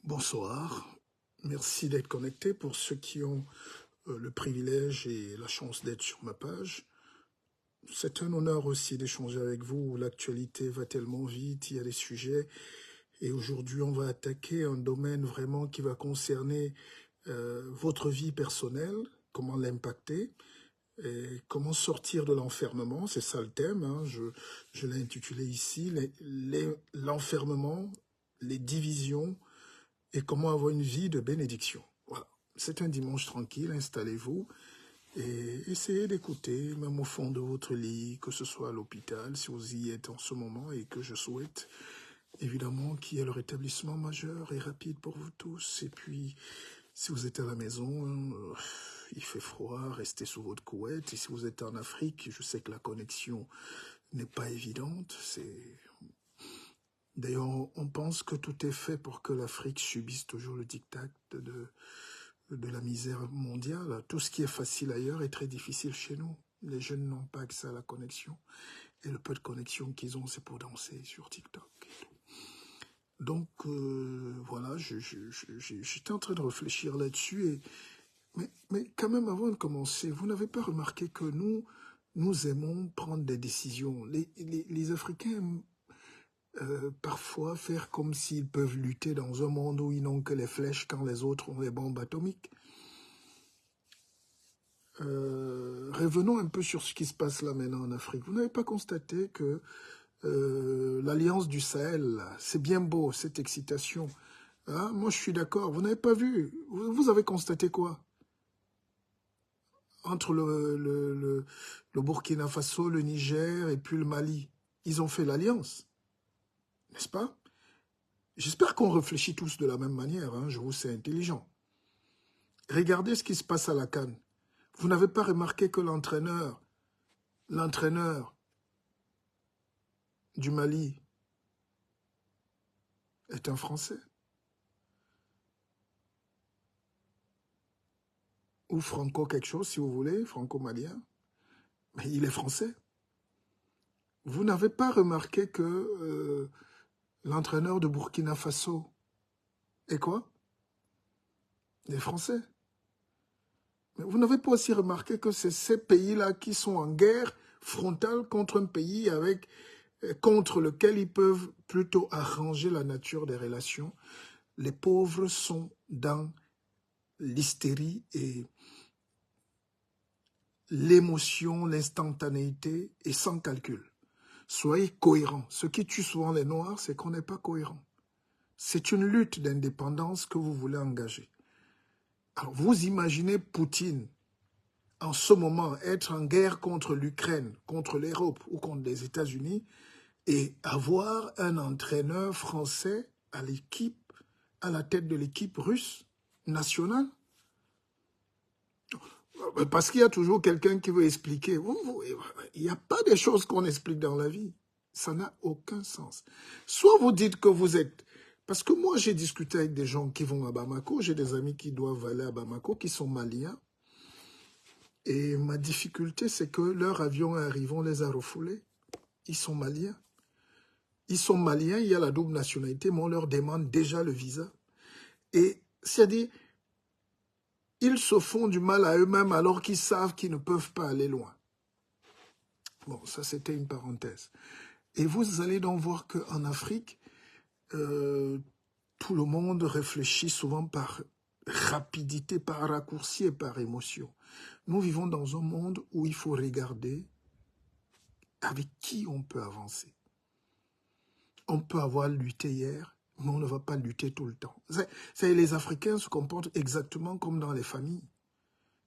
Bonsoir, merci d'être connecté pour ceux qui ont le privilège et la chance d'être sur ma page. C'est un honneur aussi d'échanger avec vous. L'actualité va tellement vite, il y a des sujets. Et aujourd'hui, on va attaquer un domaine vraiment qui va concerner votre vie personnelle, comment l'impacter, et comment sortir de l'enfermement. C'est ça le thème, hein. Je l'ai intitulé ici, l'enfermement, les divisions, et comment avoir une vie de bénédiction. Voilà. C'est un dimanche tranquille, installez-vous et essayez d'écouter, même au fond de votre lit, que ce soit à l'hôpital, si vous y êtes en ce moment, et que je souhaite évidemment qu'il y ait le rétablissement majeur et rapide pour vous tous. Et puis, si vous êtes à la maison, il fait froid, restez sous votre couette. Et si vous êtes en Afrique, je sais que la connexion n'est pas évidente. D'ailleurs, on pense que tout est fait pour que l'Afrique subisse toujours le diktat de la misère mondiale. Tout ce qui est facile ailleurs est très difficile chez nous. Les jeunes n'ont pas accès à la connexion. Et le peu de connexion qu'ils ont, c'est pour danser sur TikTok. Donc, voilà, j'étais en train de réfléchir là-dessus. Mais quand même, avant de commencer, vous n'avez pas remarqué que nous aimons prendre des décisions. Les Africains aiment parfois faire comme s'ils peuvent lutter dans un monde où ils n'ont que les flèches quand les autres ont les bombes atomiques. Revenons un peu sur ce qui se passe là maintenant en Afrique. Vous n'avez pas constaté que l'Alliance du Sahel, c'est bien beau, cette excitation. Hein, moi, je suis d'accord. Vous n'avez pas vu. Vous avez constaté quoi? Entre le Burkina Faso, le Niger et puis le Mali. Ils ont fait l'alliance, n'est-ce pas? J'espère qu'on réfléchit tous de la même manière. Hein, je vous sais intelligent. Regardez ce qui se passe à la CAN. Vous n'avez pas remarqué que l'entraîneur du Mali est un Français? Ou franco quelque chose, si vous voulez, franco-malien. Mais il est français. Vous n'avez pas remarqué que l'entraîneur de Burkina Faso est quoi? Il est français. Mais vous n'avez pas aussi remarqué que c'est ces pays-là qui sont en guerre frontale contre un pays contre lequel ils peuvent plutôt arranger la nature des relations. Les pauvres sont dans l'hystérie et l'émotion, l'instantanéité et sans calcul. Soyez cohérents. Ce qui tue souvent les Noirs, c'est qu'on n'est pas cohérent. C'est une lutte d'indépendance que vous voulez engager. Alors, vous imaginez Poutine, en ce moment, être en guerre contre l'Ukraine, contre l'Europe ou contre les États-Unis, et avoir un entraîneur français à la tête de l'équipe russe nationale? Parce qu'il y a toujours quelqu'un qui veut expliquer. Il n'y a pas des choses qu'on explique dans la vie. Ça n'a aucun sens. Soit vous dites que vous êtes... Parce que moi, j'ai discuté avec des gens qui vont à Bamako. J'ai des amis qui doivent aller à Bamako, qui sont maliens. Et ma difficulté, c'est que leur avion arrive, on les a refoulés. Ils sont maliens. Ils sont maliens, il y a la double nationalité, mais on leur demande déjà le visa. Et c'est-à-dire, ils se font du mal à eux-mêmes alors qu'ils savent qu'ils ne peuvent pas aller loin. Bon, ça c'était une parenthèse. Et vous allez donc voir qu'en Afrique, tout le monde réfléchit souvent par rapidité, par raccourci et par émotion. Nous vivons dans un monde où il faut regarder avec qui on peut avancer. On peut avoir lutté hier, mais on ne va pas lutter tout le temps. Les Africains se comportent exactement comme dans les familles.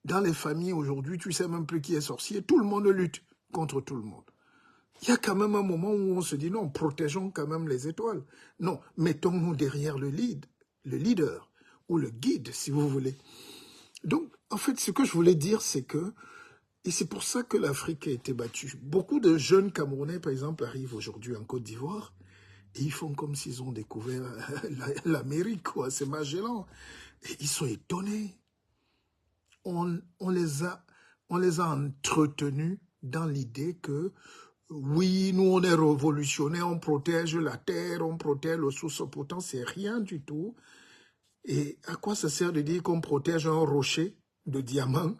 Dans les familles aujourd'hui, tu ne sais même plus qui est sorcier, tout le monde lutte contre tout le monde. Il y a quand même un moment où on se dit non, protégeons quand même les étoiles. Non, mettons-nous derrière le leader, ou le guide, si vous voulez. Donc, en fait, ce que je voulais dire, c'est que, et c'est pour ça que l'Afrique a été battue. Beaucoup de jeunes Camerounais, par exemple, arrivent aujourd'hui en Côte d'Ivoire, et ils font comme s'ils ont découvert l'Amérique, quoi. C'est Magellan. Et ils sont étonnés. On les a entretenus dans l'idée que oui, nous on est révolutionnaires, on protège la terre, on protège le sous-sol. Pourtant, c'est rien du tout. Et à quoi ça sert de dire qu'on protège un rocher de diamant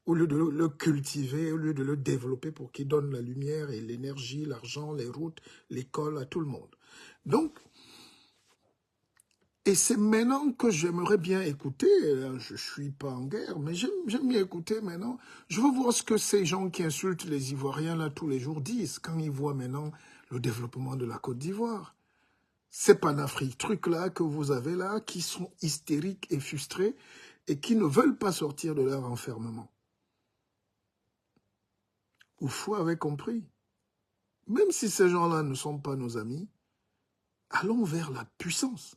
au lieu de le cultiver, au lieu de le développer pour qu'il donne la lumière et l'énergie, l'argent, les routes, l'école à tout le monde. Donc, et c'est maintenant que j'aimerais bien écouter, je ne suis pas en guerre, mais j'aime bien écouter maintenant. Je veux voir ce que ces gens qui insultent les Ivoiriens là tous les jours disent quand ils voient maintenant le développement de la Côte d'Ivoire. Ces panafriques, trucs-là que vous avez là, qui sont hystériques et frustrés et qui ne veulent pas sortir de leur enfermement. Oufou avait compris. Même si ces gens-là ne sont pas nos amis, allons vers la puissance.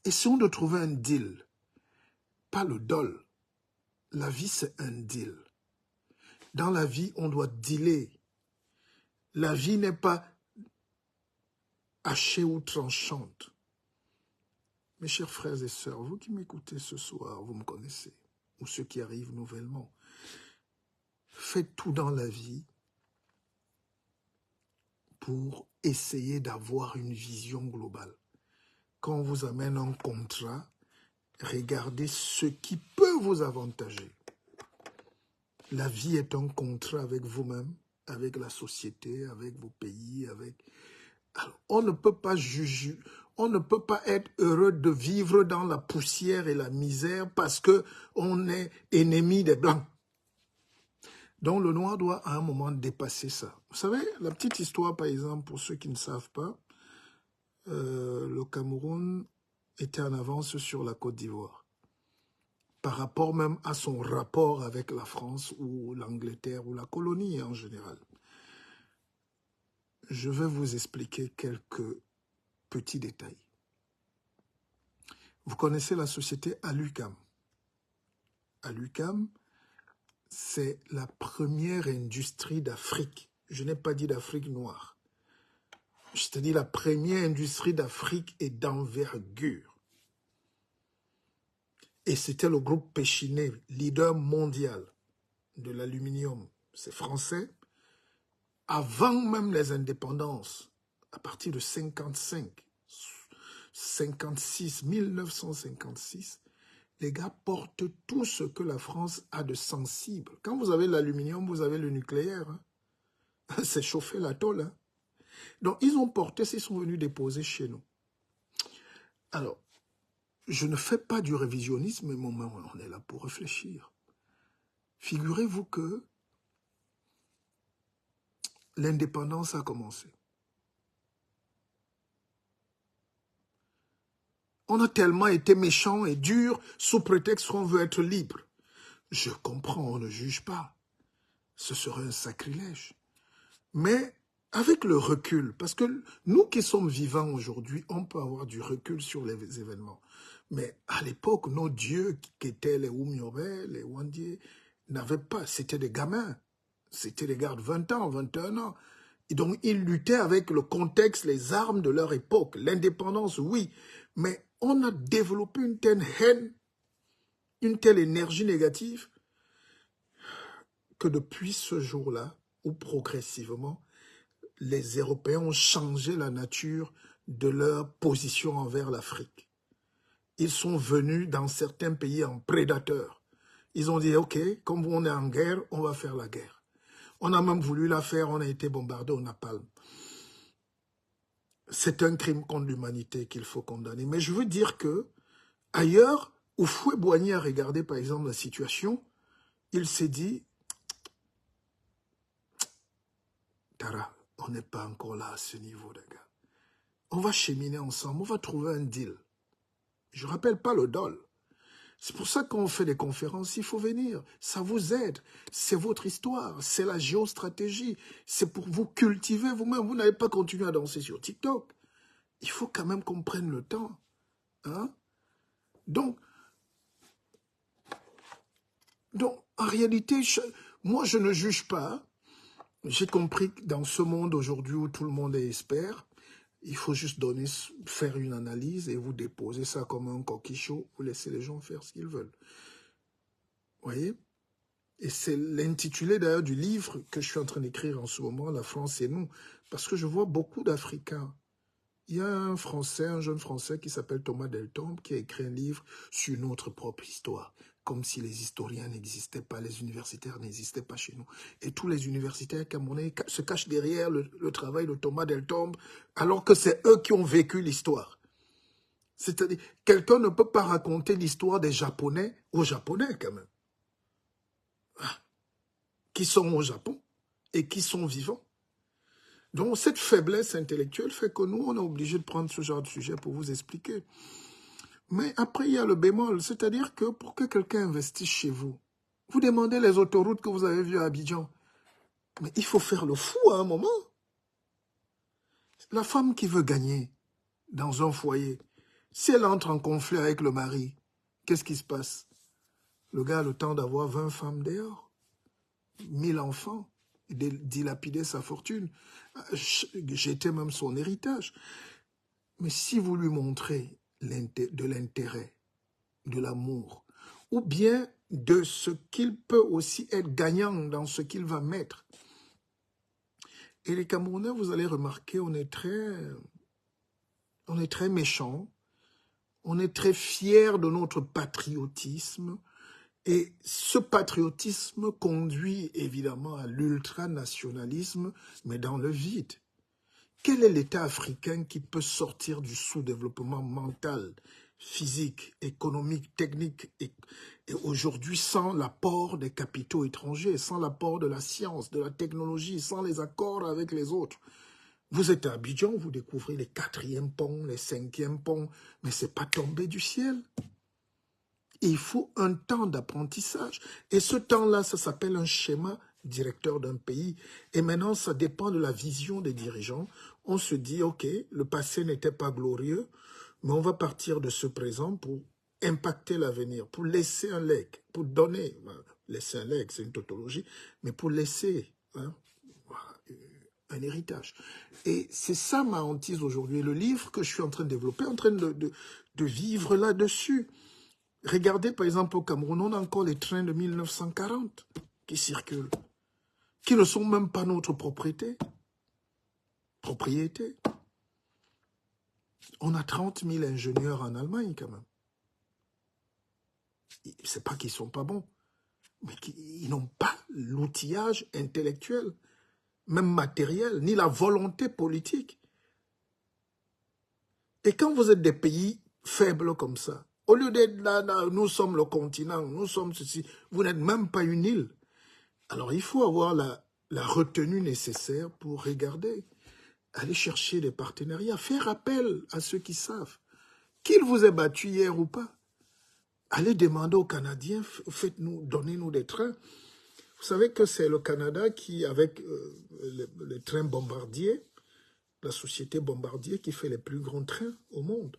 Essayons de trouver un deal, pas le dol. La vie, c'est un deal. Dans la vie, on doit dealer. La vie n'est pas hachée ou tranchante. Mes chers frères et sœurs, vous qui m'écoutez ce soir, vous me connaissez, ou ceux qui arrivent nouvellement, faites tout dans la vie pour essayer d'avoir une vision globale. Quand on vous amène un contrat, regardez ce qui peut vous avantager. La vie est un contrat avec vous-même, avec la société, avec vos pays, avec... Alors, on ne peut pas juger, on ne peut pas être heureux de vivre dans la poussière et la misère parce qu'on est ennemi des Blancs. Donc le noir doit à un moment dépasser ça. Vous savez, la petite histoire, par exemple, pour ceux qui ne savent pas, le Cameroun était en avance sur la Côte d'Ivoire, par rapport même à son rapport avec la France ou l'Angleterre ou la colonie en général. Je vais vous expliquer quelques petits détails. Vous connaissez la société Alucam. Alucam, c'est la première industrie d'Afrique. Je n'ai pas dit d'Afrique noire. Je te dis la première industrie d'Afrique et d'envergure. Et c'était le groupe Péchinet, leader mondial de l'aluminium. C'est français. Avant même les indépendances, à partir de 55, 56, 1956, les gars portent tout ce que la France a de sensible. Quand vous avez l'aluminium, vous avez le nucléaire. Hein. C'est chauffer la tôle. Hein. Donc, ils ont porté, ils sont venus déposer chez nous. Alors, je ne fais pas du révisionnisme, mais on est là pour réfléchir. Figurez-vous que l'indépendance a commencé. On a tellement été méchants et durs sous prétexte qu'on veut être libre. Je comprends, on ne juge pas. Ce serait un sacrilège. Mais avec le recul, parce que nous qui sommes vivants aujourd'hui, on peut avoir du recul sur les événements. Mais à l'époque, nos dieux qui étaient les Oumyobé, les Wandie, n'avaient pas, c'était des gamins. C'était des gars de 20 ans, 21 ans. Et donc, ils luttaient avec le contexte, les armes de leur époque. L'indépendance, oui. Mais on a développé une telle haine, une telle énergie négative, que depuis ce jour-là, où progressivement, les Européens ont changé la nature de leur position envers l'Afrique. Ils sont venus dans certains pays en prédateurs. Ils ont dit, OK, comme on est en guerre, on va faire la guerre. On a même voulu la faire, on a été bombardé au napalm. C'est un crime contre l'humanité qu'il faut condamner. Mais je veux dire que, ailleurs, où Fouet-Boigny a regardé par exemple la situation, il s'est dit, Tara, on n'est pas encore là à ce niveau, les gars. On va cheminer ensemble, on va trouver un deal. Je ne rappelle pas le dol. C'est pour ça que quand on fait des conférences, il faut venir. Ça vous aide. C'est votre histoire. C'est la géostratégie. C'est pour vous cultiver vous-même. Vous n'avez pas continué à danser sur TikTok. Il faut quand même qu'on prenne le temps. Hein? Donc, en réalité, moi, je ne juge pas. J'ai compris que dans ce monde aujourd'hui où tout le monde est expert, il faut juste faire une analyse et vous déposer ça comme un coquichot. Vous laissez les gens faire ce qu'ils veulent. Vous voyez? Et c'est l'intitulé d'ailleurs du livre que je suis en train d'écrire en ce moment, La France et nous. Parce que je vois beaucoup d'Africains Il y a un Français, un jeune Français qui s'appelle Thomas Deltombe, qui a écrit un livre sur notre propre histoire, comme si les historiens n'existaient pas, les universitaires n'existaient pas chez nous. Et tous les universitaires camerounais se cachent derrière le travail de Thomas Deltombe, alors que c'est eux qui ont vécu l'histoire. C'est-à-dire, quelqu'un ne peut pas raconter l'histoire des Japonais aux Japonais, quand même, qui sont au Japon et qui sont vivants. Donc, cette faiblesse intellectuelle fait que nous, on est obligé de prendre ce genre de sujet pour vous expliquer. Mais après, il y a le bémol, c'est-à-dire que pour que quelqu'un investisse chez vous, vous demandez les autoroutes que vous avez vues à Abidjan. Mais il faut faire le fou à un moment. La femme qui veut gagner dans un foyer, si elle entre en conflit avec le mari, qu'est-ce qui se passe? Le gars a le temps d'avoir 20 femmes dehors, 1000 enfants, dilapider sa fortune, jeter même son héritage. Mais si vous lui montrez de l'intérêt, de l'amour, ou bien de ce qu'il peut aussi être gagnant dans ce qu'il va mettre. Et les Camerounais, vous allez remarquer, on est très méchants, on est très fiers de notre patriotisme, et ce patriotisme conduit évidemment à l'ultranationalisme, mais dans le vide. Quel est l'État africain qui peut sortir du sous-développement mental, physique, économique, technique, et aujourd'hui sans l'apport des capitaux étrangers, sans l'apport de la science, de la technologie, sans les accords avec les autres? Vous êtes à Abidjan, vous découvrez les 4e ponts, les 5e ponts, mais ce n'est pas tombé du ciel. Il faut un temps d'apprentissage. Et ce temps-là, ça s'appelle un schéma directeur d'un pays. Et maintenant, ça dépend de la vision des dirigeants. On se dit, OK, le passé n'était pas glorieux, mais on va partir de ce présent pour impacter l'avenir, pour laisser un legs, pour donner, laisser un legs, c'est une tautologie, mais pour laisser un héritage. Et c'est ça ma hantise aujourd'hui. Le livre que je suis en train de développer, en train de vivre là-dessus. Regardez par exemple au Cameroun, on a encore les trains de 1940 qui circulent, qui ne sont même pas notre propriété. On a 30 000 ingénieurs en Allemagne quand même. C'est pas qu'ils sont pas bons, mais ils n'ont pas l'outillage intellectuel, même matériel, ni la volonté politique. Et quand vous êtes des pays faibles comme ça, au lieu d'être là, nous sommes le continent, nous sommes ceci, vous n'êtes même pas une île. Alors il faut avoir la retenue nécessaire pour regarder, aller chercher des partenariats, faire appel à ceux qui savent. Qu'il vous ait battu hier ou pas, allez demander aux Canadiens, donnez-nous des trains. Vous savez que c'est le Canada qui, avec les trains Bombardier, la société Bombardier qui fait les plus grands trains au monde.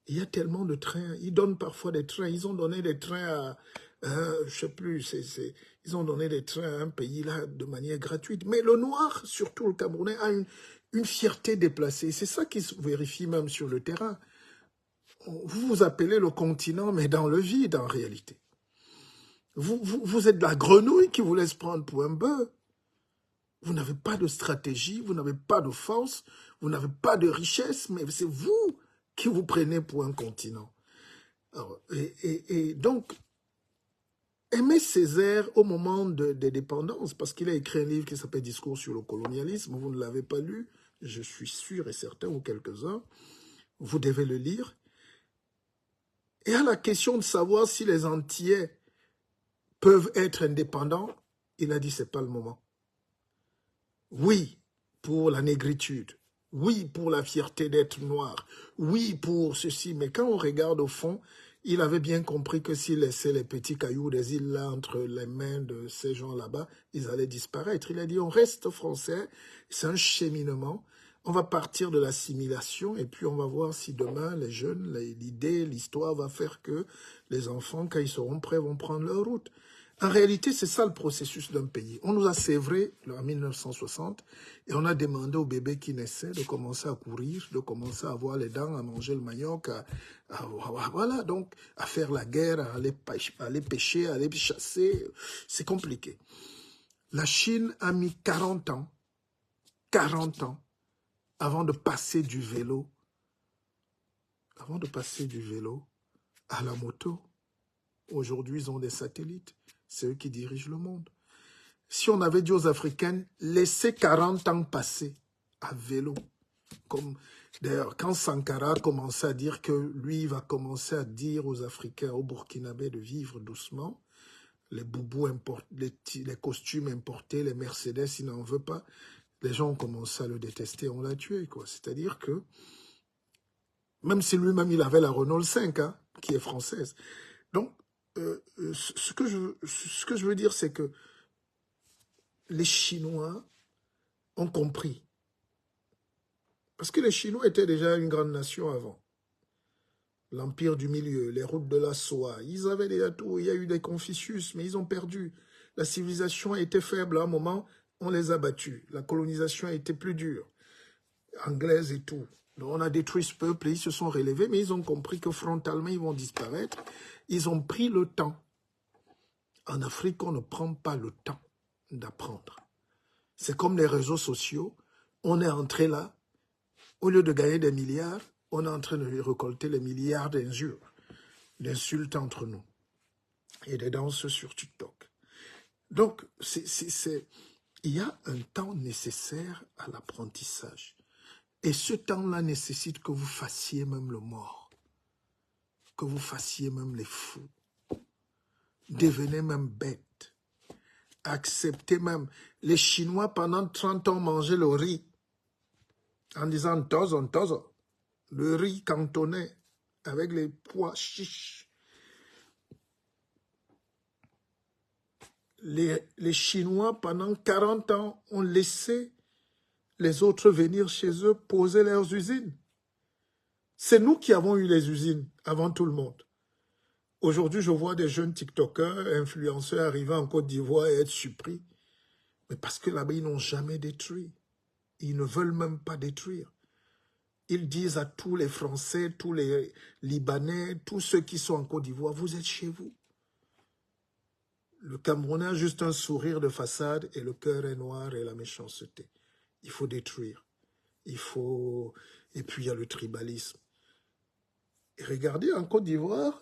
Il y a tellement de trains. Ils donnent parfois des trains. Ils ont donné des trains à, je sais plus, ils ont donné des trains à un pays là de manière gratuite. Mais le noir, surtout le Camerounais, a une fierté déplacée. C'est ça qui se vérifie même sur le terrain. Vous vous appelez le continent, mais dans le vide en réalité. Vous êtes la grenouille qui vous laisse prendre pour un bœuf. Vous n'avez pas de stratégie, vous n'avez pas de force, vous n'avez pas de richesse, mais c'est vous qui vous prenez pour un continent. Alors, et donc, Aimé Césaire au moment des dépendances, parce qu'il a écrit un livre qui s'appelle « Discours sur le colonialisme », vous ne l'avez pas lu, je suis sûr et certain, ou quelques-uns, vous devez le lire. Et à la question de savoir si les Antillais peuvent être indépendants, il a dit « c'est pas le moment ». Oui, pour la négritude. Oui, pour la fierté d'être noir. Oui, pour ceci. Mais quand on regarde au fond, il avait bien compris que s'il laissait les petits cailloux des îles là entre les mains de ces gens là-bas, ils allaient disparaître. Il a dit, on reste français, c'est un cheminement. On va partir de l'assimilation et puis on va voir si demain, les jeunes, l'idée, l'histoire va faire que les enfants, quand ils seront prêts, vont prendre leur route. En réalité, c'est ça le processus d'un pays. On nous a sévrés en 1960 et on a demandé aux bébés qui naissaient de commencer à courir, de commencer à avoir les dents, à manger le manioc, voilà, donc à faire la guerre, à aller pêcher, à aller chasser. C'est compliqué. La Chine a mis 40 ans avant de passer du vélo à la moto. Aujourd'hui, ils ont des satellites. C'est eux qui dirigent le monde. Si on avait dit aux Africains, laissez 40 ans passer à vélo, comme d'ailleurs, quand Sankara commençait à dire que lui, il va commencer à dire aux Africains, aux Burkinabés de vivre doucement, les boubous importés, les costumes importés, les Mercedes, il n'en veut pas, les gens ont commencé à le détester, on l'a tué, quoi. C'est-à-dire que, même si lui-même, il avait la Renault 5, hein, qui est française. Donc, ce que je veux dire, c'est que les Chinois ont compris. Parce que les Chinois étaient déjà une grande nation avant. L'Empire du Milieu, les routes de la soie, ils avaient déjà tout. Il y a eu des Confucius, mais ils ont perdu. La civilisation a été faible à un moment, on les a battus. La colonisation a été plus dure, anglaise et tout. Donc on a détruit ce peuple et ils se sont relevés, mais ils ont compris que frontalement, ils vont disparaître. Ils ont pris le temps. En Afrique, on ne prend pas le temps d'apprendre. C'est comme les réseaux sociaux. On est entré là, au lieu de gagner des milliards, on est en train de récolter les milliards d'insultes entre nous et des danses sur TikTok. Donc, il y a un temps nécessaire à l'apprentissage. Et ce temps-là nécessite que vous fassiez même le mort, que vous fassiez même les fous, devenez même bêtes, acceptez même. Les Chinois, pendant 30 ans, mangeaient le riz en disant « tozo, tozo ». Le riz cantonais avec les pois chiches. Les Chinois, pendant 40 ans, ont laissé les autres venir chez eux poser leurs usines. C'est nous qui avons eu les usines avant tout le monde. Aujourd'hui, je vois des jeunes TikTokers, influenceurs arriver en Côte d'Ivoire et être surpris. Mais parce que là-bas, ils n'ont jamais détruit. Ils ne veulent même pas détruire. Ils disent à tous les Français, tous les Libanais, tous ceux qui sont en Côte d'Ivoire, vous êtes chez vous. Le Camerounais a juste un sourire de façade et le cœur est noir et la méchanceté. Il faut détruire. Et puis il y a le tribalisme. Et regardez, en Côte d'Ivoire,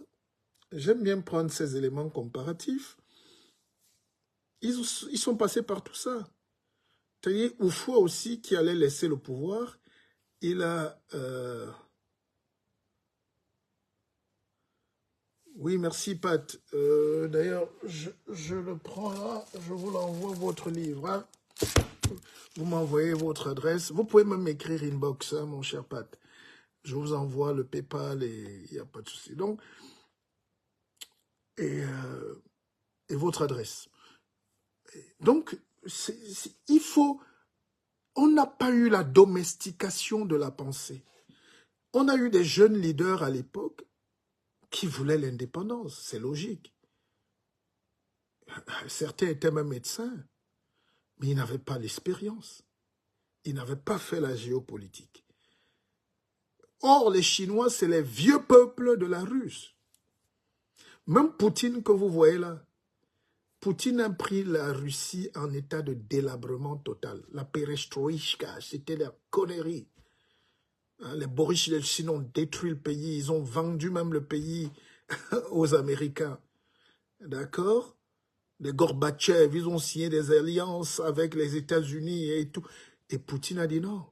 j'aime bien prendre ces éléments comparatifs. Ils sont passés par tout ça. C'est-à-dire, Oufouа aussi, qui allait laisser le pouvoir, il a... Oui, merci Pat. D'ailleurs, je le prends là, je vous l'envoie votre livre. Hein. Vous m'envoyez votre adresse. Vous pouvez même m'écrire inbox, hein, mon cher Pat. Je vous envoie le PayPal et il n'y a pas de souci. Donc, et votre adresse. Donc, il faut... On n'a pas eu la domestication de la pensée. On a eu des jeunes leaders à l'époque qui voulaient l'indépendance, c'est logique. Certains étaient même médecins, mais ils n'avaient pas l'expérience. Ils n'avaient pas fait la géopolitique. Or, les Chinois, c'est les vieux peuples de la Russe. Même Poutine que vous voyez là, Poutine a pris la Russie en état de délabrement total. La perestroïka, c'était la connerie. Les Boris Yeltsin ont détruit le pays, ils ont vendu même le pays aux Américains. D'accord? Les Gorbatchev, ils ont signé des alliances avec les États-Unis et tout. Et Poutine a dit non.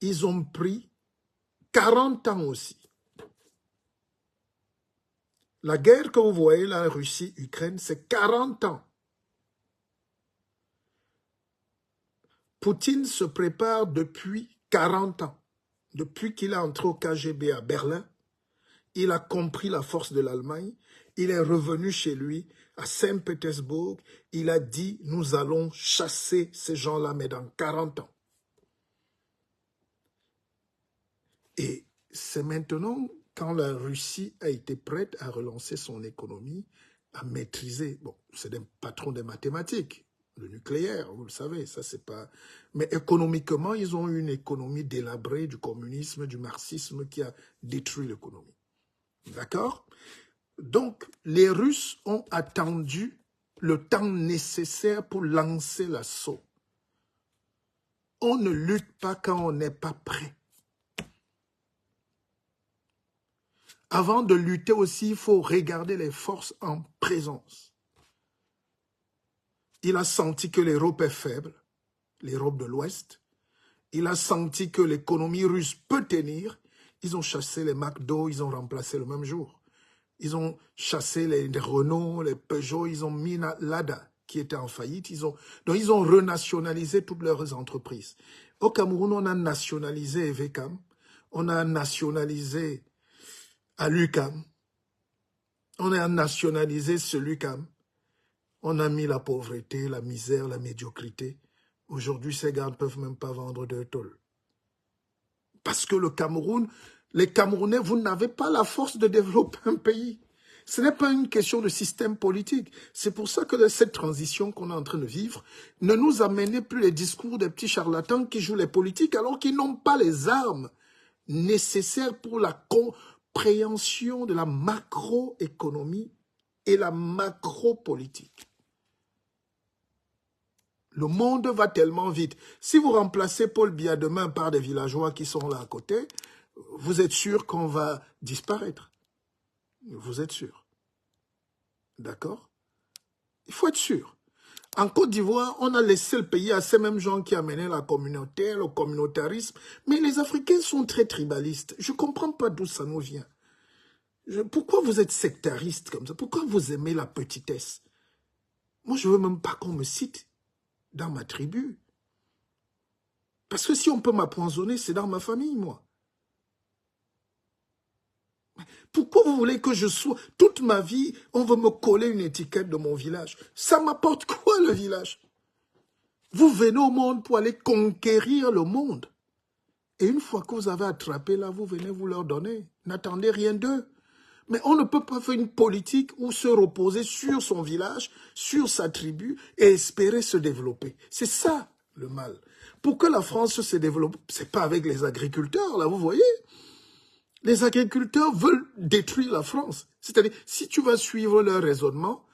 Ils ont pris 40 ans aussi. La guerre que vous voyez, la Russie-Ukraine, c'est 40 ans. Poutine se prépare depuis 40 ans. Depuis qu'il est entré au KGB à Berlin, il a compris la force de l'Allemagne. Il est revenu chez lui à Saint-Pétersbourg. Il a dit, nous allons chasser ces gens-là, mais dans 40 ans. Et c'est maintenant, quand la Russie a été prête à relancer son économie, à maîtriser, bon, c'est des patrons des mathématiques, le nucléaire, vous le savez, ça c'est pas... Mais économiquement, ils ont eu une économie délabrée du communisme, du marxisme qui a détruit l'économie. D'accord? Donc, les Russes ont attendu le temps nécessaire pour lancer l'assaut. On ne lutte pas quand on n'est pas prêt. Avant de lutter aussi, il faut regarder les forces en présence. Il a senti que l'Europe est faible, l'Europe de l'Ouest. Il a senti que l'économie russe peut tenir. Ils ont chassé les McDo, ils ont remplacé le même jour. Ils ont chassé les Renault, les Peugeot, ils ont mis Lada qui était en faillite. Donc ils ont renationalisé toutes leurs entreprises. Au Cameroun, on a nationalisé Evecam, on a nationalisé Alucam, on a nationalisé Selucam, on a mis la pauvreté, la misère, la médiocrité. Aujourd'hui, ces gars ne peuvent même pas vendre de tôle. Parce que le Cameroun, les Camerounais, vous n'avez pas la force de développer un pays. Ce n'est pas une question de système politique. C'est pour ça que cette transition qu'on est en train de vivre ne nous amène plus les discours des petits charlatans qui jouent les politiques alors qu'ils n'ont pas les armes nécessaires pour la compréhension de la macroéconomie et la macropolitique. Le monde va tellement vite. Si vous remplacez Paul Biya demain par des villageois qui sont là à côté, vous êtes sûr qu'on va disparaître. Vous êtes sûr. D'accord? Il faut être sûr. En Côte d'Ivoire, on a laissé le pays à ces mêmes gens qui amenaient la communauté, le communautarisme. Mais les Africains sont très tribalistes. Je ne comprends pas d'où ça nous vient. Pourquoi vous êtes sectariste comme ça? Pourquoi vous aimez la petitesse? Moi, je ne veux même pas qu'on me cite dans ma tribu. Parce que si on peut m'empoisonner, c'est dans ma famille, moi. Pourquoi vous voulez que je sois... Toute ma vie, on veut me coller une étiquette de mon village. Ça m'apporte quoi, le village? Vous venez au monde pour aller conquérir le monde. Et une fois que vous avez attrapé là, vous venez vous leur donner. N'attendez rien d'eux. Mais on ne peut pas faire une politique ou se reposer sur son village, sur sa tribu et espérer se développer. C'est ça le mal. Pour que la France se développe, c'est pas avec les agriculteurs, là, vous voyez. Les agriculteurs veulent détruire la France. C'est-à-dire, si tu vas suivre leur raisonnement,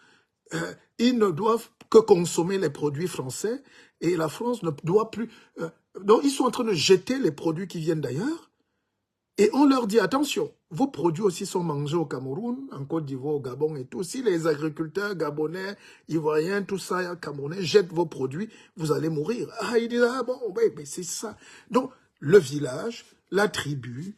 ils ne doivent que consommer les produits français et la France ne doit plus... donc, ils sont en train de jeter les produits qui viennent d'ailleurs. Et on leur dit, attention, vos produits aussi sont mangés au Cameroun, en Côte d'Ivoire, au Gabon et tout. Si les agriculteurs gabonais, ivoiriens, tout ça, camerounais, jettent vos produits, vous allez mourir. Ah, ils disent, ah bon, oui, mais c'est ça. Donc, le village, la tribu,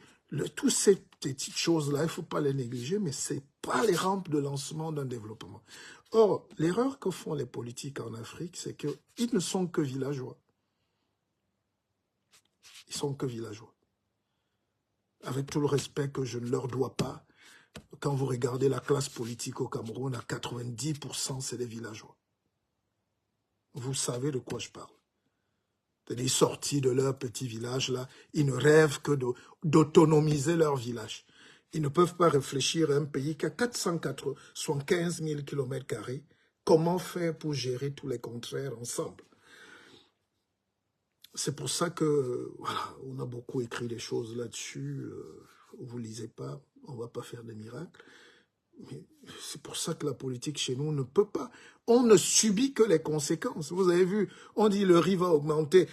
toutes ces petites choses-là, il ne faut pas les négliger, mais ce n'est pas les rampes de lancement d'un développement. Or, l'erreur que font les politiques en Afrique, c'est qu'ils ne sont que villageois. Ils sont que villageois. Avec tout le respect que je ne leur dois pas, quand vous regardez la classe politique au Cameroun, à 90%, c'est des villageois. Vous savez de quoi je parle. C'est-à-dire, sortis de leur petit village-là, ils ne rêvent que d'autonomiser leur village. Ils ne peuvent pas réfléchir à un pays qui a 475 000 km². Comment faire pour gérer tous les contraires ensemble? C'est pour ça que, voilà, on a beaucoup écrit des choses là-dessus. Vous ne lisez pas, on ne va pas faire des miracles. Mais c'est pour ça que la politique chez nous ne peut pas. On ne subit que les conséquences. Vous avez vu, on dit le riz va augmenter,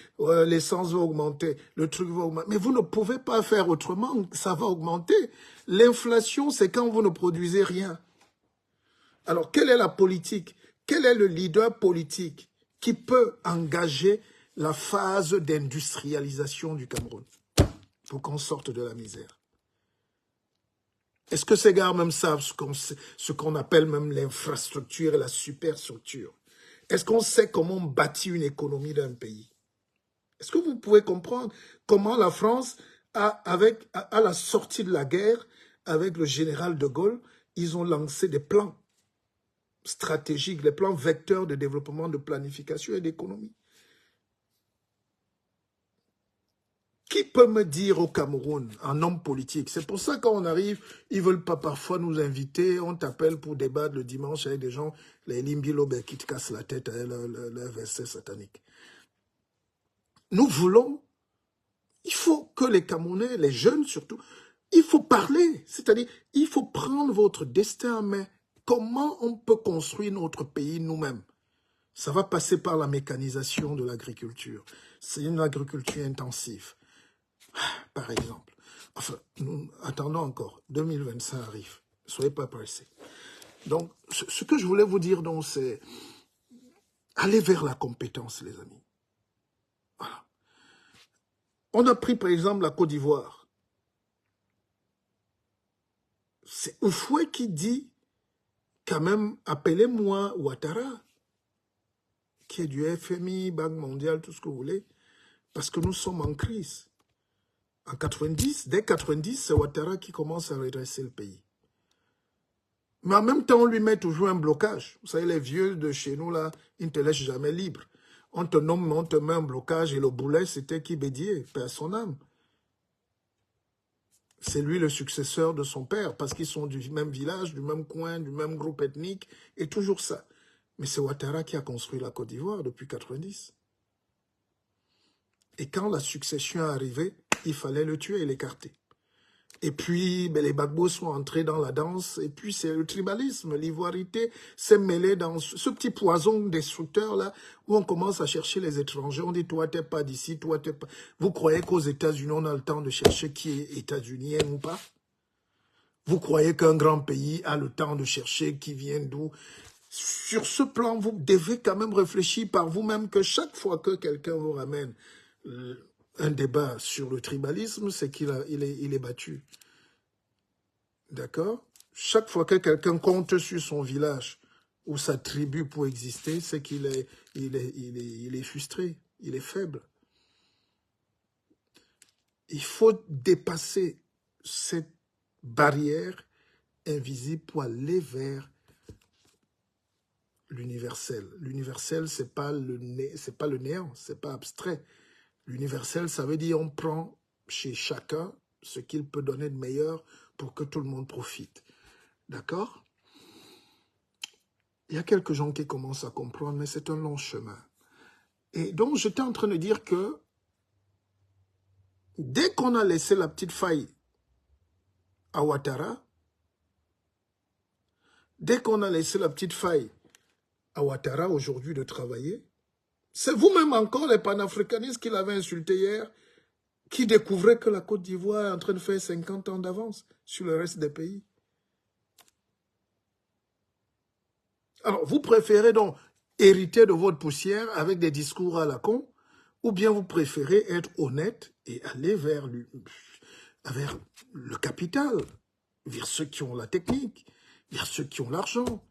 l'essence va augmenter, le truc va augmenter. Mais vous ne pouvez pas faire autrement, ça va augmenter. L'inflation, c'est quand vous ne produisez rien. Alors, quelle est la politique? Quel est le leader politique qui peut engager la phase d'industrialisation du Cameroun pour qu'on sorte de la misère? Est-ce que ces gars même savent ce qu'on appelle même l'infrastructure et la superstructure? Est-ce qu'on sait comment on bâtit une économie d'un pays? Est-ce que vous pouvez comprendre comment la France, à la sortie de la guerre, avec le général de Gaulle, ils ont lancé des plans stratégiques, des plans vecteurs de développement, de planification et d'économie? Qui peut me dire au Cameroun, un homme politique? C'est pour ça quand on arrive, ils ne veulent pas parfois nous inviter, on t'appelle pour débattre le dimanche avec des gens, les Limbilobe qui te cassent la tête avec leur verset satanique. Nous voulons, il faut que les Camerounais, les jeunes surtout, il faut parler, c'est-à-dire il faut prendre votre destin en main. Comment on peut construire notre pays nous-mêmes? Ça va passer par la mécanisation de l'agriculture. C'est une agriculture intensive, par exemple. Enfin, nous attendons encore. 2025 arrive. Ne soyez pas pressés. Donc, ce que je voulais vous dire, donc, c'est aller vers la compétence, les amis. Voilà. On a pris, par exemple, la Côte d'Ivoire. C'est Oufoué qui dit, quand même, appelez-moi Ouattara, qui est du FMI, Banque mondiale, tout ce que vous voulez, parce que nous sommes en crise. En 90, dès 90, c'est Ouattara qui commence à redresser le pays. Mais en même temps, on lui met toujours un blocage. Vous savez, les vieux de chez nous, là, ils ne te laissent jamais libre. On te nomme, on te met un blocage, et le boulet, c'était qui Bédier, père son âme. C'est lui le successeur de son père, parce qu'ils sont du même village, du même coin, du même groupe ethnique, et toujours ça. Mais c'est Ouattara qui a construit la Côte d'Ivoire depuis 90. Et quand la succession est arrivée, il fallait le tuer et l'écarter. Et puis, les Gbagbo sont entrés dans la danse, et puis c'est le tribalisme, l'ivoirité s'est mêlée dans ce petit poison destructeur là, où on commence à chercher les étrangers, on dit toi t'es pas d'ici, toi t'es pas... Vous croyez qu'aux États-Unis on a le temps de chercher qui est états-unien ou pas? Vous croyez qu'un grand pays a le temps de chercher qui vient d'où? Sur ce plan, vous devez quand même réfléchir par vous-même que chaque fois que quelqu'un vous ramène un débat sur le tribalisme, c'est qu'il est battu. D'accord? Chaque fois que quelqu'un compte sur son village ou sa tribu pour exister, c'est qu'il est frustré, il est faible. Il faut dépasser cette barrière invisible pour aller vers l'universel. L'universel, c'est pas le néant, c'est pas abstrait. L'universel, ça veut dire on prend chez chacun ce qu'il peut donner de meilleur pour que tout le monde profite. D'accord? Il y a quelques gens qui commencent à comprendre, mais c'est un long chemin. Et donc, j'étais en train de dire que dès qu'on a laissé la petite faille à Ouattara, aujourd'hui de travailler, c'est vous-même encore, les panafricanistes qui l'avaient insulté hier, qui découvraient que la Côte d'Ivoire est en train de faire 50 ans d'avance sur le reste des pays. Alors, vous préférez donc hériter de votre poussière avec des discours à la con, ou bien vous préférez être honnête et aller vers le capital, vers ceux qui ont la technique, vers ceux qui ont l'argent,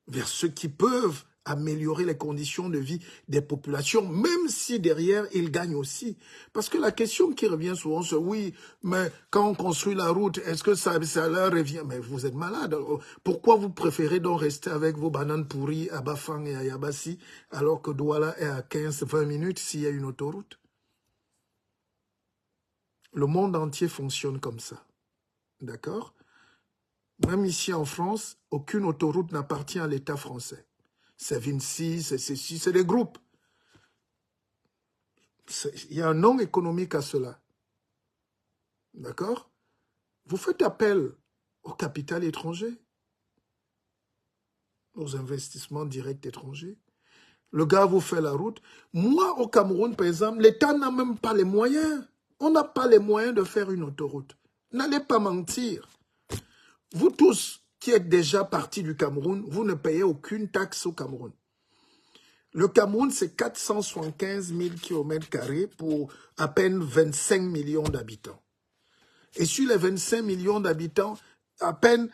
vers ceux qui peuvent améliorer les conditions de vie des populations, même si derrière, ils gagnent aussi. Parce que la question qui revient souvent, c'est oui, mais quand on construit la route, est-ce que ça leur revient? Mais vous êtes malade. Pourquoi vous préférez donc rester avec vos bananes pourries à Bafang et à Yabassi, alors que Douala est à 15-20 minutes s'il y a une autoroute? Le monde entier fonctionne comme ça. D'accord? Même ici en France, aucune autoroute n'appartient à l'État français. C'est Vinci, c'est ceci, c'est des groupes. Il y a un nom économique à cela. D'accord? Vous faites appel au capital étranger, aux investissements directs étrangers. Le gars vous fait la route. Moi, au Cameroun, par exemple, l'État n'a même pas les moyens. On n'a pas les moyens de faire une autoroute. N'allez pas mentir. Vous tous qui êtes déjà partis du Cameroun, vous ne payez aucune taxe au Cameroun. Le Cameroun, c'est 475 000 km² pour à peine 25 millions d'habitants. Et sur les 25 millions d'habitants, à peine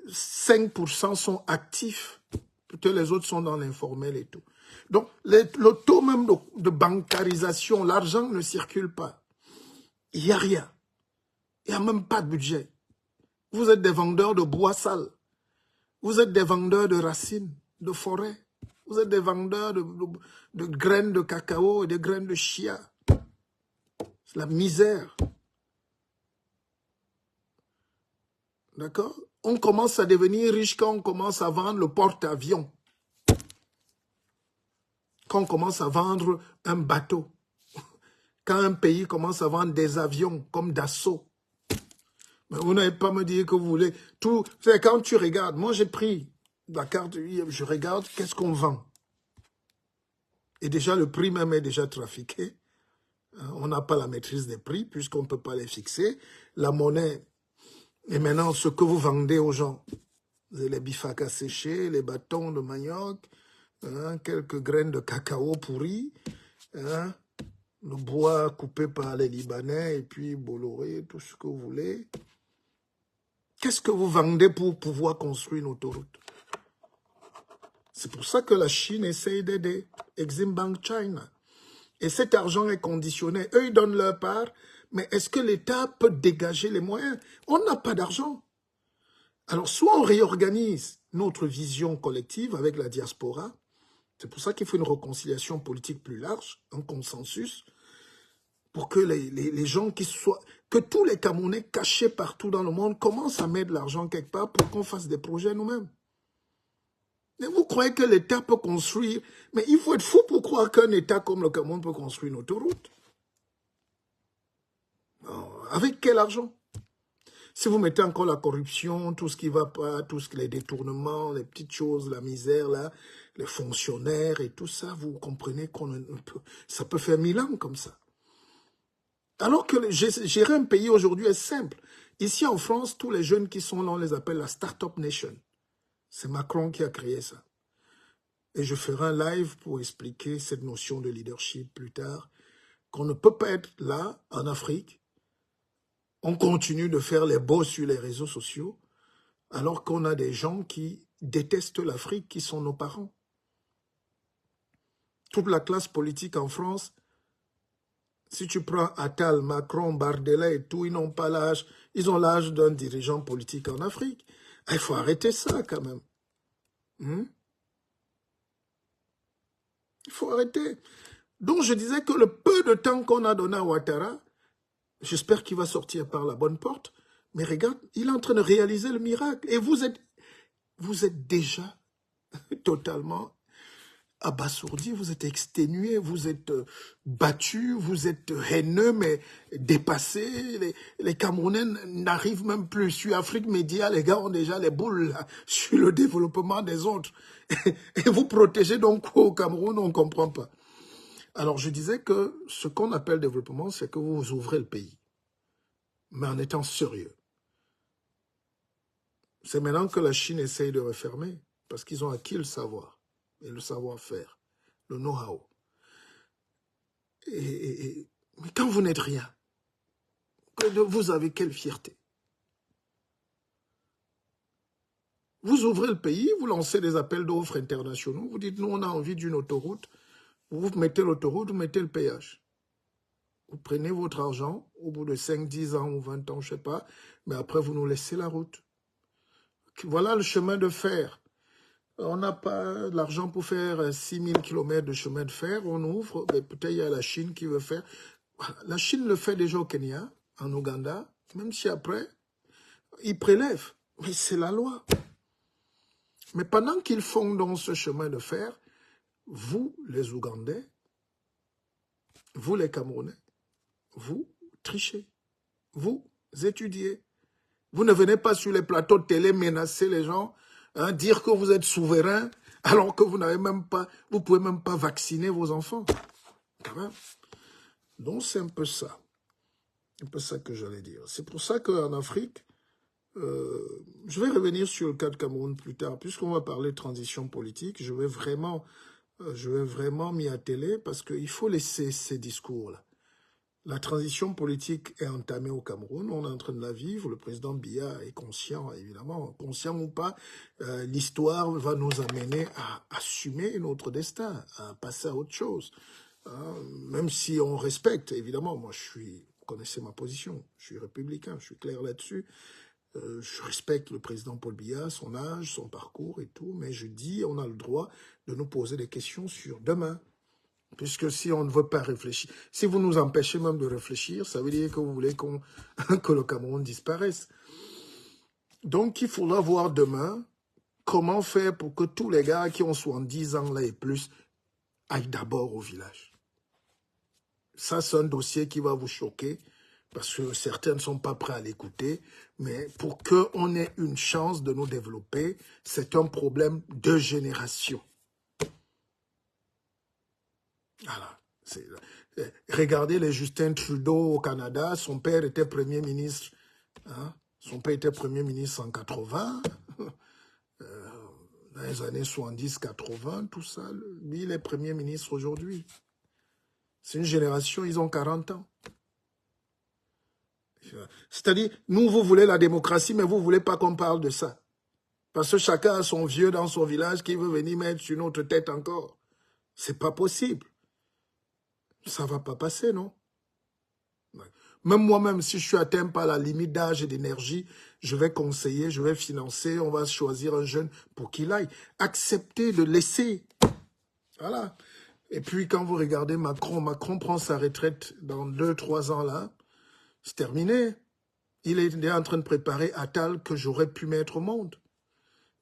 5% sont actifs. Peut-être les autres sont dans l'informel et tout. Donc, le taux même de bancarisation, l'argent ne circule pas. Il n'y a rien. Il n'y a même pas de budget. Vous êtes des vendeurs de bois sale. Vous êtes des vendeurs de racines, de forêts. Vous êtes des vendeurs de graines de cacao et de graines de chia. C'est la misère. D'accord? On commence à devenir riche quand on commence à vendre le porte-avions. Quand on commence à vendre un bateau. Quand un pays commence à vendre des avions comme Dassault. Mais vous n'allez pas me dire que vous voulez tout. C'est quand tu regardes. Moi, j'ai pris la carte, je regarde qu'est-ce qu'on vend. Et déjà, le prix même est déjà trafiqué. On n'a pas la maîtrise des prix puisqu'on ne peut pas les fixer. La monnaie est maintenant ce que vous vendez aux gens. Les bifacs à sécher, les bâtons de manioc, hein, quelques graines de cacao pourries, hein, le bois coupé par les Libanais et puis Bolloré, tout ce que vous voulez. Qu'est-ce que vous vendez pour pouvoir construire une autoroute? C'est pour ça que la Chine essaye d'aider Exim Bank China. Et cet argent est conditionné. Eux, ils donnent leur part, mais est-ce que l'État peut dégager les moyens? On n'a pas d'argent. Alors, soit on réorganise notre vision collective avec la diaspora. C'est pour ça qu'il faut une réconciliation politique plus large, un consensus, pour que les gens que tous les Camerounais cachés partout dans le monde commencent à mettre de l'argent quelque part pour qu'on fasse des projets nous-mêmes. Mais vous croyez que l'État peut construire? Mais il faut être fou pour croire qu'un État comme le Cameroun peut construire une autoroute. Non. Avec quel argent? Si vous mettez encore la corruption, tout ce qui ne va pas, les détournements, les petites choses, la misère, là, les fonctionnaires et tout ça, vous comprenez ça peut faire 1000 ans comme ça. Alors que gérer un pays aujourd'hui est simple. Ici en France, tous les jeunes qui sont là, on les appelle la Startup Nation. C'est Macron qui a créé ça. Et je ferai un live pour expliquer cette notion de leadership plus tard, qu'on ne peut pas être là, en Afrique. On continue de faire les beaux sur les réseaux sociaux, alors qu'on a des gens qui détestent l'Afrique, qui sont nos parents. Toute la classe politique en France, si tu prends Attal, Macron, Bardella et tout, ils n'ont pas l'âge, ils ont l'âge d'un dirigeant politique en Afrique. Il faut arrêter ça quand même. Il faut arrêter. Donc je disais que le peu de temps qu'on a donné à Ouattara, j'espère qu'il va sortir par la bonne porte, mais regarde, il est en train de réaliser le miracle. Et vous êtes déjà totalement abasourdi, vous êtes exténué, vous êtes battu, vous êtes haineux, mais dépassé. Les Camerounais n'arrivent même plus. Sur Afrique Média, les gars ont déjà les boules là, sur le développement des autres. Et vous protégez donc au Cameroun, on ne comprend pas. Alors je disais que ce qu'on appelle développement, c'est que vous ouvrez le pays, mais en étant sérieux. C'est maintenant que la Chine essaye de refermer, parce qu'ils ont acquis le savoir et le savoir-faire, le know-how. Mais quand vous n'êtes rien, vous avez quelle fierté? Vous ouvrez le pays, vous lancez des appels d'offres internationaux, vous dites, nous, on a envie d'une autoroute, vous mettez l'autoroute, vous mettez le péage. Vous prenez votre argent, au bout de 5, 10 ans ou 20 ans, je ne sais pas, mais après, vous nous laissez la route. Voilà le chemin de fer. On n'a pas l'argent pour faire 6000 km de chemin de fer, on ouvre, peut-être il y a la Chine qui veut faire. La Chine le fait déjà au Kenya, en Ouganda, même si après, ils prélèvent. Mais c'est la loi. Mais pendant qu'ils font dans ce chemin de fer, vous, les Ougandais, vous, les Camerounais, vous trichez, vous étudiez. Vous ne venez pas sur les plateaux de télé menacer les gens, hein, dire que vous êtes souverain, alors que vous n'avez même pas, vous pouvez même pas vacciner vos enfants. Quand même. Donc c'est un peu ça. Un peu ça que j'allais dire. C'est pour ça qu'en Afrique, je vais revenir sur le cas de Cameroun plus tard, puisqu'on va parler de transition politique, je vais vraiment m'y atteler parce qu'il faut laisser ces discours-là. La transition politique est entamée au Cameroun, on est en train de la vivre, le président Biya est conscient, évidemment, conscient ou pas, l'histoire va nous amener à assumer notre destin, à passer à autre chose. Même si on respecte, évidemment, moi vous connaissez ma position, je suis républicain, je suis clair là-dessus, je respecte le président Paul Biya, son âge, son parcours et tout, mais je dis, on a le droit de nous poser des questions sur demain. Puisque si on ne veut pas réfléchir, si vous nous empêchez même de réfléchir, ça veut dire que vous voulez que le Cameroun disparaisse. Donc, il faudra voir demain comment faire pour que tous les gars qui ont 70 ans là et plus aillent d'abord au village. Ça, c'est un dossier qui va vous choquer, parce que certains ne sont pas prêts à l'écouter, mais pour qu'on ait une chance de nous développer, c'est un problème de génération. Voilà. Regardez les Justin Trudeau au Canada, son père était Premier ministre. Hein? Son père était Premier ministre en 80, dans les années 70-80, tout ça. Lui, il est Premier ministre aujourd'hui. C'est une génération, ils ont 40 ans. C'est-à-dire, nous, vous voulez la démocratie, mais vous ne voulez pas qu'on parle de ça. Parce que chacun a son vieux dans son village qui veut venir mettre sur notre tête encore. C'est pas possible. Ça va pas passer, non? Même moi-même, si je suis atteint par la limite d'âge et d'énergie, je vais conseiller, je vais financer, on va choisir un jeune pour qu'il aille. Accepter de laisser. Voilà. Et puis, quand vous regardez Macron, Macron prend sa retraite dans 2-3 ans là. C'est terminé. Il est en train de préparer Attal que j'aurais pu mettre au monde.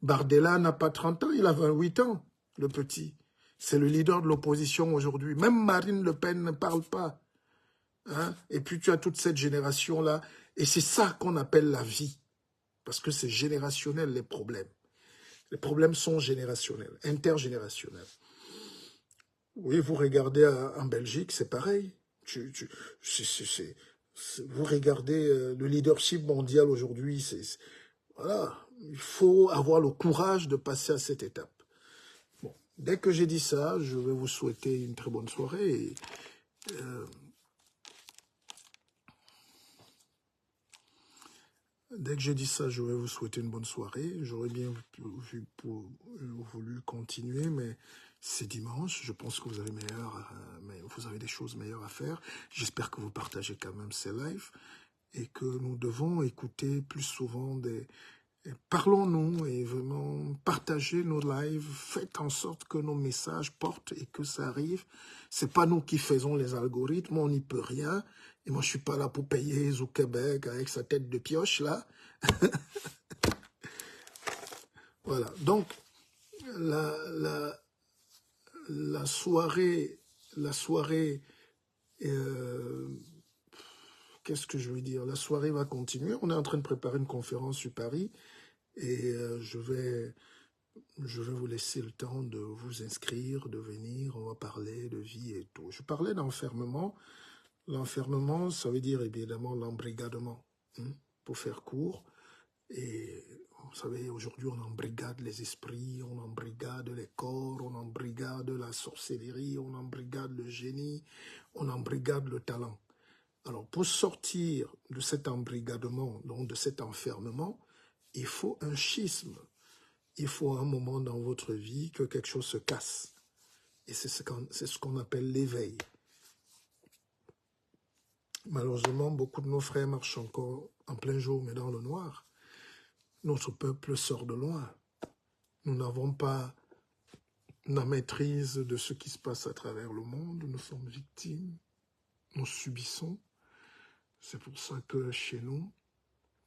Bardella n'a pas 30 ans, il a 28 ans, le petit. C'est le leader de l'opposition aujourd'hui. Même Marine Le Pen ne parle pas. Hein? Et puis tu as toute cette génération-là. Et c'est ça qu'on appelle la vie. Parce que c'est générationnel, les problèmes. Les problèmes sont générationnels, intergénérationnels. Oui, vous regardez en Belgique, c'est pareil. Vous regardez le leadership mondial aujourd'hui, voilà, il faut avoir le courage de passer à cette étape. Bon, dès que j'ai dit ça, je vais vous souhaiter une très bonne soirée. Et, dès que j'ai dit ça, je vais vous souhaiter une bonne soirée. J'aurais bien voulu continuer, mais c'est dimanche. Je pense que vous avez mais vous avez des choses meilleures à faire. J'espère que vous partagez quand même ces lives et que nous devons écouter plus souvent parlons-nous et vraiment partagez nos lives. Faites en sorte que nos messages portent et que ça arrive. C'est pas nous qui faisons les algorithmes, on n'y peut rien. Et moi, je suis pas là pour payer Zuckerberg avec sa tête de pioche, là. Voilà. Donc, la soirée, qu'est-ce que je veux dire? La soirée va continuer. On est en train de préparer une conférence sur Paris et je vais vous laisser le temps de vous inscrire, de venir. On va parler de vie et tout. Je parlais d'enfermement. L'enfermement, ça veut dire évidemment l'embrigadement, hein, pour faire court. Et vous savez, aujourd'hui, on embrigade les esprits, on embrigade les corps, on embrigade la sorcellerie, on embrigade le génie, on embrigade le talent. Alors, pour sortir de cet embrigadement, donc de cet enfermement, il faut un schisme. Il faut un moment dans votre vie que quelque chose se casse. Et c'est ce qu'on appelle l'éveil. Malheureusement, beaucoup de nos frères marchent encore en plein jour, mais dans le noir. Notre peuple sort de loin. Nous n'avons pas la maîtrise de ce qui se passe à travers le monde. Nous sommes victimes. Nous subissons. C'est pour ça que chez nous,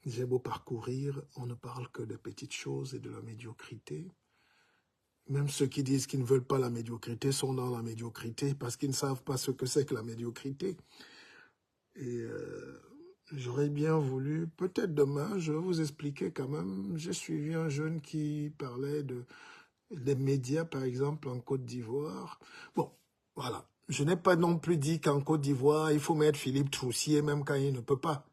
j'ai beau parcourir, on ne parle que de petites choses et de la médiocrité. Même ceux qui disent qu'ils ne veulent pas la médiocrité sont dans la médiocrité parce qu'ils ne savent pas ce que c'est que la médiocrité. Et j'aurais bien voulu, peut-être demain, je vais vous expliquer quand même. J'ai suivi un jeune qui parlait des médias, par exemple, en Côte d'Ivoire. Bon, voilà. Je n'ai pas non plus dit qu'en Côte d'Ivoire, il faut mettre Philippe Troussier, même quand il ne peut pas.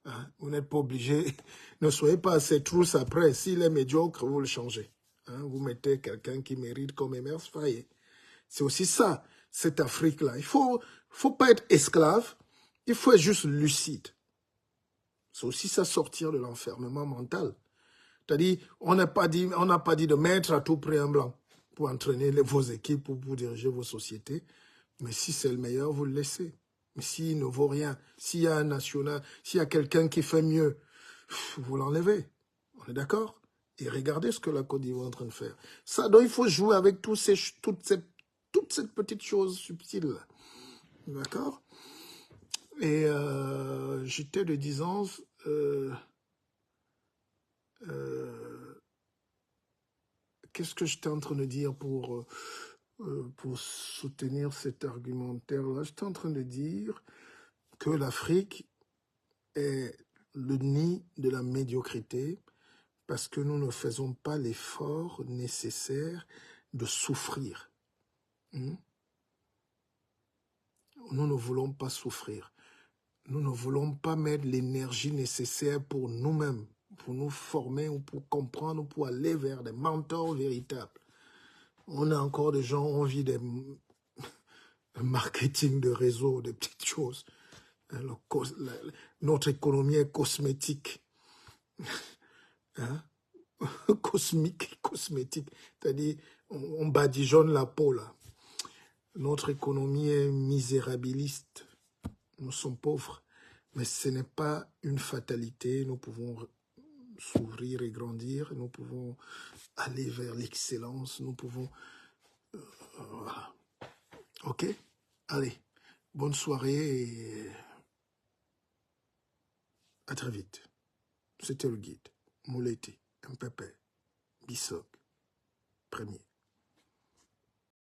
Hein? Vous n'êtes pas obligé. Ne soyez pas assez trousse après. S'il est médiocre, vous le changez. Hein? Vous mettez quelqu'un qui mérite comme Emers Faye. C'est aussi ça, cette Afrique-là. Il faut pas être esclave. Il faut être juste lucide. C'est aussi ça, sortir de l'enfermement mental. C'est-à-dire, on n'a pas dit de mettre à tout prix un blanc pour entraîner vos équipes ou pour diriger vos sociétés. Mais si c'est le meilleur, vous le laissez. Mais s'il ne vaut rien, s'il y a un national, s'il y a quelqu'un qui fait mieux, vous l'enlevez. On est d'accord? Et regardez ce que la Côte d'Ivoire est en train de faire. Ça, donc il faut jouer avec toute cette petite chose subtile. D'accord? Et j'étais de 10 ans, qu'est-ce que j'étais en train de dire pour soutenir cet argumentaire-là? J'étais en train de dire que l'Afrique est le nid de la médiocrité parce que nous ne faisons pas l'effort nécessaire de souffrir. Nous ne voulons pas souffrir. Nous ne voulons pas mettre l'énergie nécessaire pour nous-mêmes, pour nous former ou pour comprendre, ou pour aller vers des mentors véritables. On a encore des gens, on vit des marketing de réseau, des petites choses. Notre économie est cosmétique. Hein? Cosmétique. C'est-à-dire, on badigeonne la peau, là. Notre économie est misérabiliste. Nous sommes pauvres. Mais ce n'est pas une fatalité. Nous pouvons s'ouvrir et grandir. Nous pouvons aller vers l'excellence. Nous pouvons... voilà. OK? Allez. Bonne soirée et à très vite. C'était le guide. Mouleti, MPP, Bissok, premier.